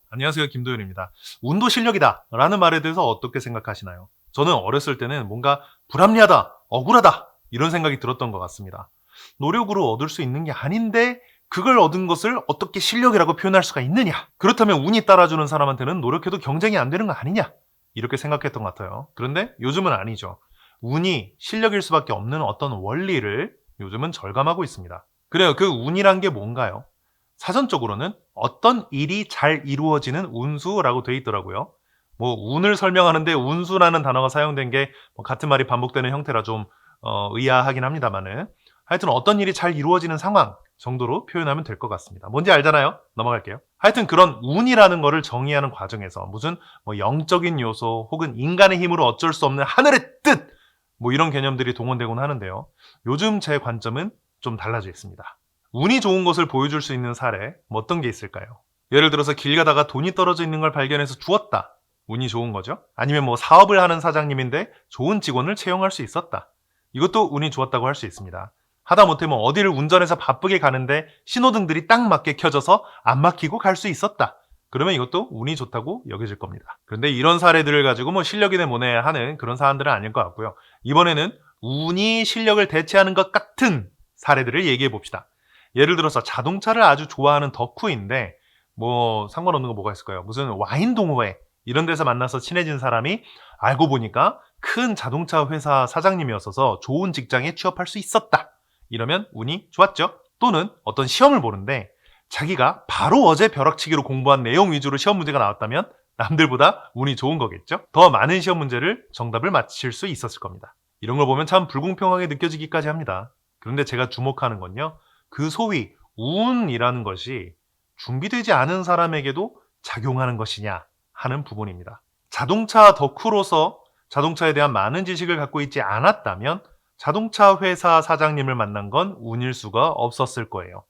안녕하세요. 김도윤입니다. 운도 실력이다 라는 말에 대해서 어떻게 생각하시나요? 저는 어렸을 때는 뭔가 불합리하다, 억울하다 이런 생각이 들었던 것 같습니다. 노력으로 얻을 수 있는 게 아닌데 그걸 얻은 것을 어떻게 실력이라고 표현할 수가 있느냐? 그렇다면 운이 따라주는 사람한테는 노력해도 경쟁이 안 되는 거 아니냐? 이렇게 생각했던 것 같아요. 그런데 요즘은 아니죠. 운이 실력일 수밖에 없는 어떤 원리를 요즘은 절감하고 있습니다. 그래요. 그 운이란 게 뭔가요? 사전적으로는 어떤 일이 잘 이루어지는 운수라고 돼 있더라고요. 뭐 운을 설명하는데 운수라는 단어가 사용된 게 같은 말이 반복되는 형태라 좀 의아하긴 합니다만은 하여튼 어떤 일이 잘 이루어지는 상황 정도로 표현하면 될 것 같습니다. 뭔지 알잖아요? 넘어갈게요. 하여튼 그런 운이라는 거를 정의하는 과정에서 무슨 뭐 영적인 요소 혹은 인간의 힘으로 어쩔 수 없는 하늘의 뜻 뭐 이런 개념들이 동원되곤 하는데요. 요즘 제 관점은 좀 달라져 있습니다. 운이 좋은 것을 보여줄 수 있는 사례, 뭐 어떤 게 있을까요? 예를 들어서 길 가다가 돈이 떨어져 있는 걸 발견해서 주었다. 운이 좋은 거죠. 아니면 뭐 사업을 하는 사장님인데 좋은 직원을 채용할 수 있었다. 이것도 운이 좋았다고 할 수 있습니다. 하다못해 뭐 어디를 운전해서 바쁘게 가는데 신호등들이 딱 맞게 켜져서 안 막히고 갈 수 있었다. 그러면 이것도 운이 좋다고 여겨질 겁니다. 그런데 이런 사례들을 가지고 뭐 실력이네 뭐네 하는 그런 사안들은 아닐 것 같고요. 이번에는 운이 실력을 대체하는 것 같은 사례들을 얘기해 봅시다. 예를 들어서 자동차를 아주 좋아하는 덕후인데 뭐 상관없는 거 뭐가 있을까요? 무슨 와인 동호회 이런 데서 만나서 친해진 사람이 알고 보니까 큰 자동차 회사 사장님이었어서 좋은 직장에 취업할 수 있었다. 이러면 운이 좋았죠. 또는 어떤 시험을 보는데 자기가 바로 어제 벼락치기로 공부한 내용 위주로 시험 문제가 나왔다면 남들보다 운이 좋은 거겠죠. 더 많은 시험 문제를 정답을 맞힐 수 있었을 겁니다. 이런 걸 보면 참 불공평하게 느껴지기까지 합니다. 그런데 제가 주목하는 건요. 그 소위 운이라는 것이 준비되지 않은 사람에게도 작용하는 것이냐 하는 부분입니다. 자동차 덕후로서 자동차에 대한 많은 지식을 갖고 있지 않았다면 자동차 회사 사장님을 만난 건 운일 수가 없었을 거예요.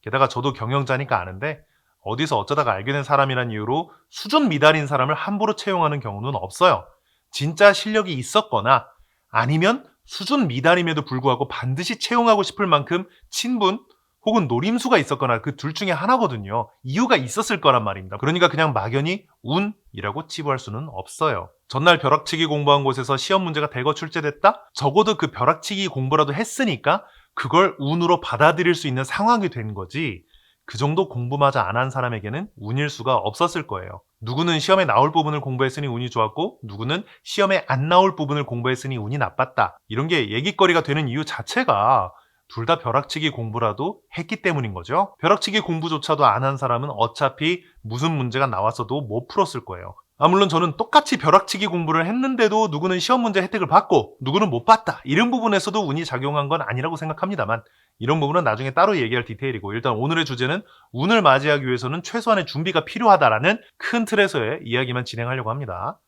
게다가 저도 경영자니까 아는데 어디서 어쩌다가 알게 된 사람이란 이유로 수준 미달인 사람을 함부로 채용하는 경우는 없어요. 진짜 실력이 있었거나 아니면 수준 미달임에도 불구하고 반드시 채용하고 싶을 만큼 친분 혹은 노림수가 있었거나 그 둘 중에 하나거든요. 이유가 있었을 거란 말입니다. 그러니까 그냥 막연히 운이라고 치부할 수는 없어요. 전날 벼락치기 공부한 곳에서 시험 문제가 대거 출제됐다? 적어도 그 벼락치기 공부라도 했으니까 그걸 운으로 받아들일 수 있는 상황이 된 거지. 그 정도 공부마저 안 한 사람에게는 운일 수가 없었을 거예요. 누구는 시험에 나올 부분을 공부했으니 운이 좋았고 누구는 시험에 안 나올 부분을 공부했으니 운이 나빴다. 이런 게 얘기거리가 되는 이유 자체가 둘 다 벼락치기 공부라도 했기 때문인 거죠. 벼락치기 공부조차도 안 한 사람은 어차피 무슨 문제가 나왔어도 못 풀었을 거예요. 물론 저는 똑같이 벼락치기 공부를 했는데도 누구는 시험 문제 혜택을 받고 누구는 못 받다. 이런 부분에서도 운이 작용한 건 아니라고 생각합니다만 이런 부분은 나중에 따로 얘기할 디테일이고 일단 오늘의 주제는 운을 맞이하기 위해서는 최소한의 준비가 필요하다라는 큰 틀에서의 이야기만 진행하려고 합니다.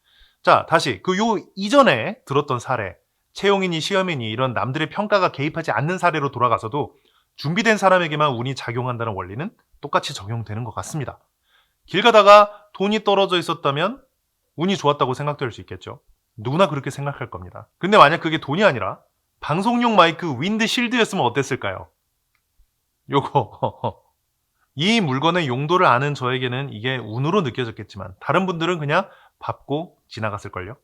자, 다시 요 이전에 들었던 사례 채용이니 시험이니 이런 남들의 평가가 개입하지 않는 사례로 돌아가서도 준비된 사람에게만 운이 작용한다는 원리는 똑같이 적용되는 것 같습니다. 길 가다가 돈이 떨어져 있었다면 운이 좋았다고 생각될 수 있겠죠. 누구나 그렇게 생각할 겁니다. 근데 만약 그게 돈이 아니라 방송용 마이크 윈드 실드였으면 어땠을까요? 요거 이 물건의 용도를 아는 저에게는 이게 운으로 느껴졌겠지만 다른 분들은 그냥 밟고 지나갔을걸요.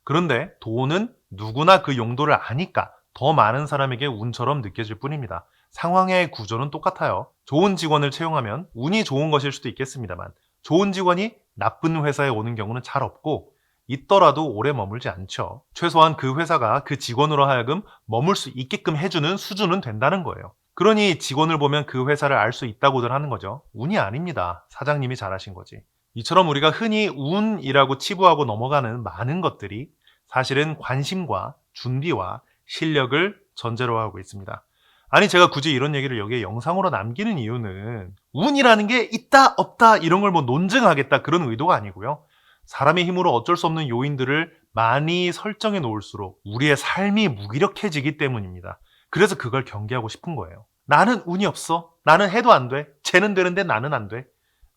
그런데 돈은 누구나 그 용도를 아니까 더 많은 사람에게 운처럼 느껴질 뿐입니다. 상황의 구조는 똑같아요. 좋은 직원을 채용하면 운이 좋은 것일 수도 있겠습니다만 좋은 직원이 나쁜 회사에 오는 경우는 잘 없고 있더라도 오래 머물지 않죠. 최소한 그 회사가 그 직원으로 하여금 머물 수 있게끔 해주는 수준은 된다는 거예요. 그러니 직원을 보면 그 회사를 알 수 있다고들 하는 거죠. 운이 아닙니다. 사장님이 잘하신 거지. 이처럼 우리가 흔히 운이라고 치부하고 넘어가는 많은 것들이 사실은 관심과 준비와 실력을 전제로 하고 있습니다. 아니 제가 굳이 이런 얘기를 여기에 영상으로 남기는 이유는 운이라는 게 있다 없다 이런 걸 뭐 논증하겠다 그런 의도가 아니고요. 사람의 힘으로 어쩔 수 없는 요인들을 많이 설정해 놓을수록 우리의 삶이 무기력해지기 때문입니다. 그래서 그걸 경계하고 싶은 거예요. 나는 운이 없어. 나는 해도 안 돼. 쟤는 되는데 나는 안 돼.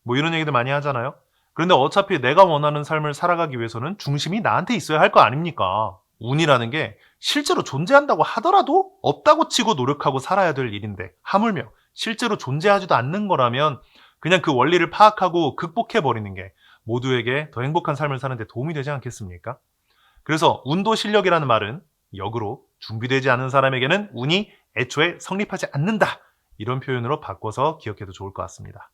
뭐 이런 얘기들 많이 하잖아요. 그런데 어차피 내가 원하는 삶을 살아가기 위해서는 중심이 나한테 있어야 할 거 아닙니까? 운이라는 게 실제로 존재한다고 하더라도 없다고 치고 노력하고 살아야 될 일인데 하물며 실제로 존재하지도 않는 거라면 그냥 그 원리를 파악하고 극복해버리는 게 모두에게 더 행복한 삶을 사는 데 도움이 되지 않겠습니까? 그래서 운도 실력이라는 말은 역으로 준비되지 않은 사람에게는 운이 애초에 성립하지 않는다. 이런 표현으로 바꿔서 기억해도 좋을 것 같습니다.